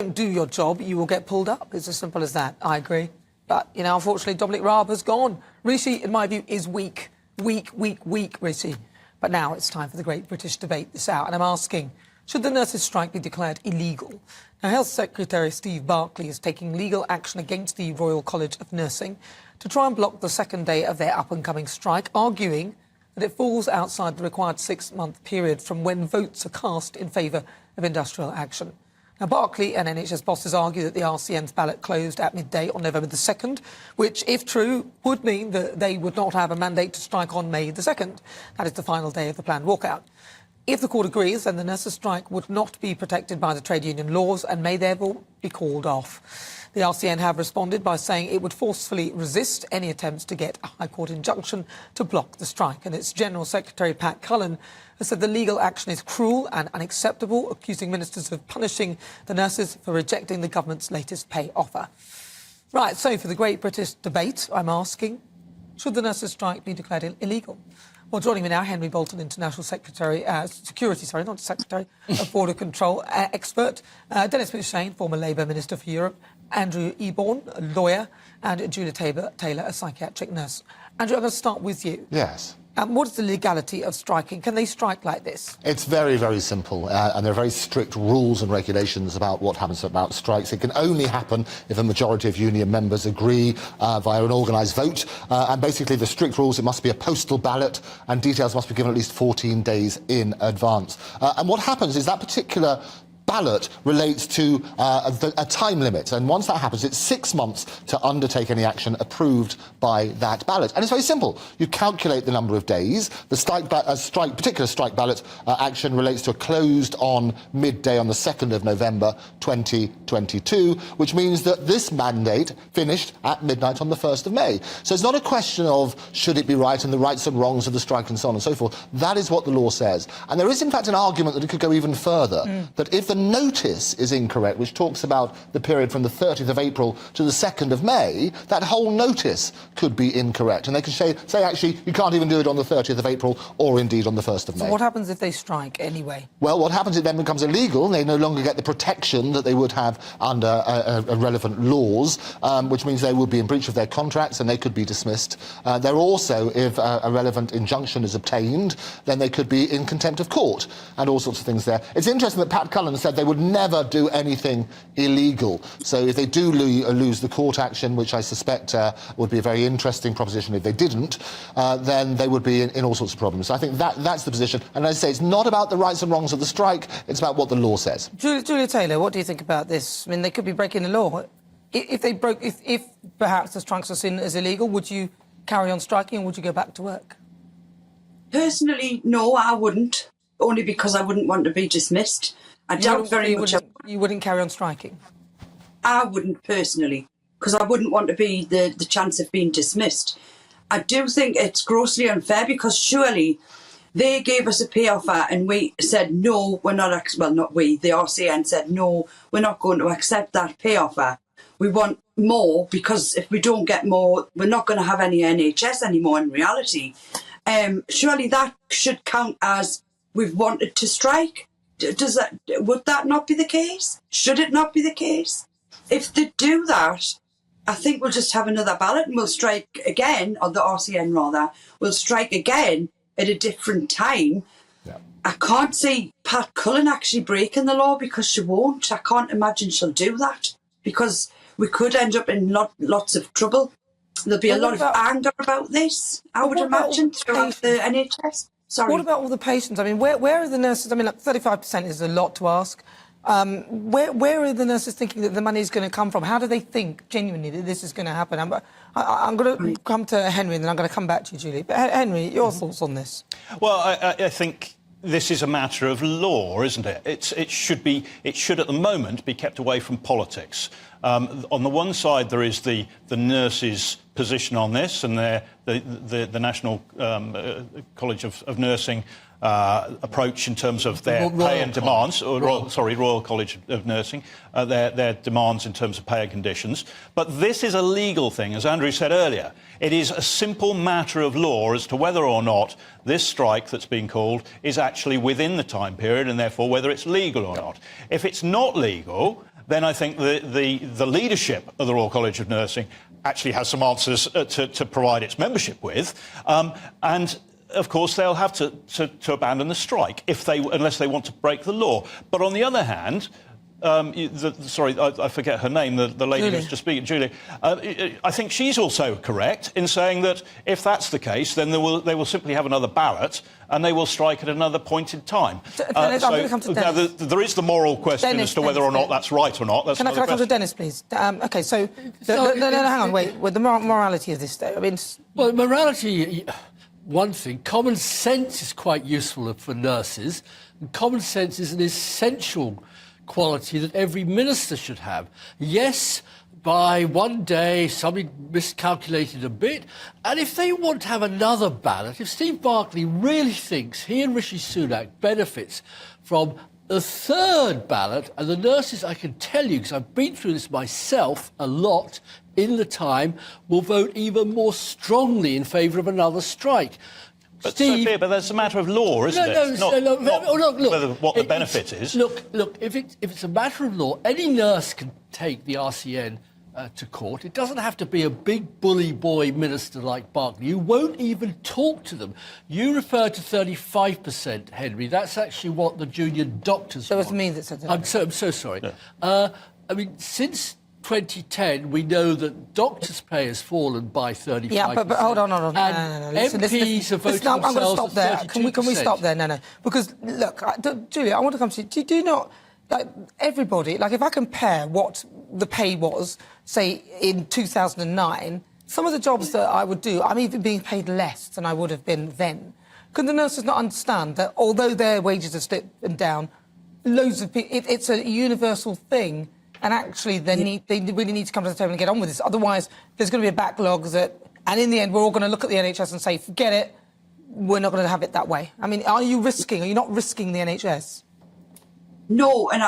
don't do your job, you will get pulled up. It's as simple as that. I agree. But, you know, unfortunately, Dominic Raab has gone. Rishi, in my view, is weak. Weak, Rishi. But now it's time for the great British debate this out. And I'm asking, should the nurses' strike be declared illegal? Now, Health Secretary Steve Barclay is taking legal action against the Royal College of Nursing to try and block the second day of their up-and-coming strike, arguing that it falls outside the required 6-month period from when votes are cast in favour of industrial action. Now, Barclay and NHS bosses argue that the RCN's ballot closed at midday on November the 2nd, which, if true, would mean that they would not have a mandate to strike on May the 2nd. That is the final day of the planned walkout. If the court agrees, then the nurses' strike would not be protected by the trade union laws and may therefore be called off. The RCN have responded by saying it would forcefully resist any attempts to get a High Court injunction to block the strike. And its General Secretary, Pat Cullen, has said the legal action is cruel and unacceptable, accusing ministers of punishing the nurses for rejecting the government's latest pay offer. Right, so for the great British debate, I'm asking, should the nurses' strike be declared illegal? Well, joining me now, Henry Bolton, International Secretary, of Border Control expert, Dennis McShane, former Labour Minister for Europe, Andrew Eborn, a lawyer, and Julia Taylor, a psychiatric nurse. Andrew, I'm going to start with you. Yes. What is the legality of striking? Can they strike like this? It's very, very simple, and there are very strict rules and regulations about what happens about strikes. It can only happen if a majority of union members agree via an organised vote, and basically the strict rules, it must be a postal ballot, and details must be given at least 14 days in advance. And what happens is that particular ballot relates to a time limit, and once that happens, it's 6 months to undertake any action approved by that ballot. And it's very simple. You calculate the number of days. The particular strike ballot action relates to a closed on midday on the 2nd of November 2022, which means that this mandate finished at midnight on the 1st of May. So it's not a question of should it be right and the rights and wrongs of the strike and so on and so forth. That is what the law says. And there is, in fact, an argument that it could go even further, that if the notice is incorrect, which talks about the period from the 30th of April to the 2nd of May, that whole notice could be incorrect. And they can say actually, you can't even do it on the 30th of April or indeed on the 1st of May. So what happens if they strike anyway? Well, what happens, it then becomes illegal, and they no longer get the protection that they would have under relevant laws, which means they would be in breach of their contracts and they could be dismissed. They're also, if a relevant injunction is obtained, then they could be in contempt of court and all sorts of things there. It's interesting that Pat Cullen said they would never do anything illegal. So if they do lose the court action, which I suspect would be a very interesting proposition if they didn't, then they would be in all sorts of problems. So I think that's the position. And as I say, it's not about the rights and wrongs of the strike, it's about what the law says. Julia Taylor, what do you think about this? I mean, they could be breaking the law. If perhaps the strikes are seen as illegal, would you carry on striking or would you go back to work? Personally, no, I wouldn't. Only because I wouldn't want to be dismissed. I doubt very much. You wouldn't carry on striking? I wouldn't personally, because I wouldn't want to be the chance of being dismissed. I do think it's grossly unfair because surely they gave us a pay offer and we said no, we're not. Well, not we. The RCN said no, we're not going to accept that pay offer. We want more because if we don't get more, we're not going to have any NHS anymore. In reality, surely that should count as we've wanted to strike. Would that not be the case? Should it not be the case? If they do that, I think we'll just have another ballot and we'll strike again, or the RCN rather, will strike again at a different time. Yeah. I can't see Pat Cullen actually breaking the law because she won't. I can't imagine she'll do that because we could end up in lots of trouble. There'll be a lot of anger about this, I would imagine, throughout the NHS. Sorry. What about all the patients? I mean, where are the nurses? I mean, like 35% is a lot to ask. Where are the nurses thinking that the money is going to come from? How do they think genuinely that this is going to happen? I'm going to come to Henry and then I'm going to come back to you, Julie. But Henry, your thoughts on this? Well, I think this is a matter of law, isn't it? It should at the moment be kept away from politics. On the one side, there is the nurses' position on this, and the National College of Nursing approach in terms of their pay and demands, Royal College of Nursing, their demands in terms of pay and conditions. But this is a legal thing, as Andrew said earlier. It is a simple matter of law as to whether or not this strike that's been called is actually within the time period and therefore whether it's legal or not. If it's not legal, then I think the leadership of the Royal College of Nursing actually has some answers to provide its membership with. And of course, they'll have to abandon the strike unless they want to break the law. But on the other hand, I forget her name, the lady Julia. who's just speaking, Julia. I think she's also correct in saying that if that's the case, then they will simply have another ballot and they will strike at another point in time. Dennis, I'm going to come to Dennis. There is the moral question Dennis, as to whether or not that's right or not. That's Can I come to Dennis, please? OK, so... No, hang on, wait. With the morality of this, though, I mean... Well, morality... One thing, common sense is quite useful for nurses, and common sense is an essential quality that every minister should have. Yes, by one day somebody miscalculated a bit, and if they want to have another ballot, if Steve Barclay really thinks he and Rishi Sunak benefits from the third ballot, and the nurses, I can tell you, because I've been through this myself a lot in the time, will vote even more strongly in favour of another strike. But, Steve, Sophia, but that's a matter of law, isn't it? Not what the benefit is. Look, if it's a matter of law, any nurse can take the RCN to court. It doesn't have to be a big bully boy minister like Barclay. You won't even talk to them. You refer to 35%, Henry. That's actually what the junior doctors want. It was me that said that. I'm so sorry. Yeah. I mean, since 2010, we know that doctors' pay has fallen by 35%. Yeah, but hold on. And no. MPs have voted I'm going to stop themselves there. at 32%. Can we stop there? No. Because, look, Julia, I want to come to you. Do you not... Like, everybody... Like, if I compare what the pay was, say, in 2009, some of the jobs that I would do, I'm even being paid less than I would have been then. Can the nurses not understand that although their wages have slipped down, loads of people... It's a universal thing, and actually they really need to come to the table and get on with this. Otherwise, there's going to be a backlog that... And in the end, we're all going to look at the NHS and say, forget it, we're not going to have it that way. I mean, are you not risking the NHS? No, and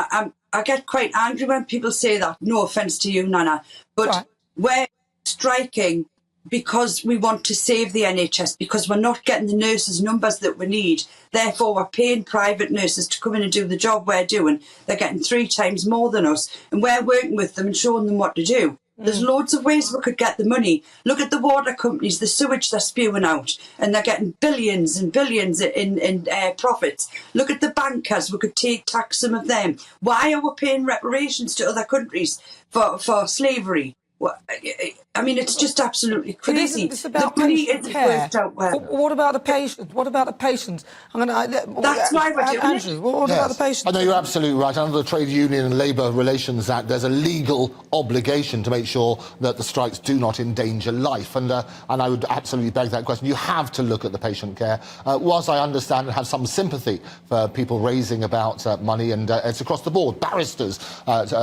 I get quite angry when people say that. No offence to you, Nana, but right. We're striking because we want to save the NHS, because we're not getting the nurses' numbers that we need. Therefore, we're paying private nurses to come in and do the job we're doing. They're getting 3 times more than us, and we're working with them and showing them what to do. There's loads of ways we could get the money. Look at the water companies, the sewage they're spewing out, and they're getting billions and billions in profits. Look at the bankers, we could tax some of them. Why are we paying reparations to other countries for slavery? Well, I mean, it's just absolutely crazy. It's about the money patient isn't care. worked out well. What about the patients? What about the patients? That's why we're doing Andrew, it. what about the patients? I know you're absolutely right. Under the Trade Union and Labour Relations Act, there's a legal obligation to make sure that the strikes do not endanger life. And I would absolutely beg that question. You have to look at the patient care. Whilst I understand and have some sympathy for people raising about money, and it's across the board. Barristers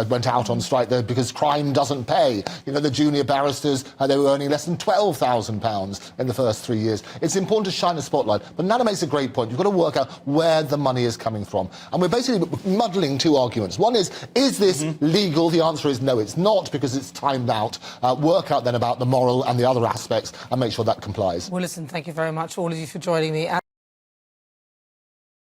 went out on strike there because crime doesn't pay. You know, the junior barristers, they were earning less than £12,000 in the first 3 years. It's important to shine a spotlight. But Nana makes a great point. You've got to work out where the money is coming from. And we're basically muddling 2 arguments. One is this legal? The answer is no, it's not, because it's timed out. Work out then about the moral and the other aspects and make sure that complies. Well, listen, thank you very much, all of you, for joining me.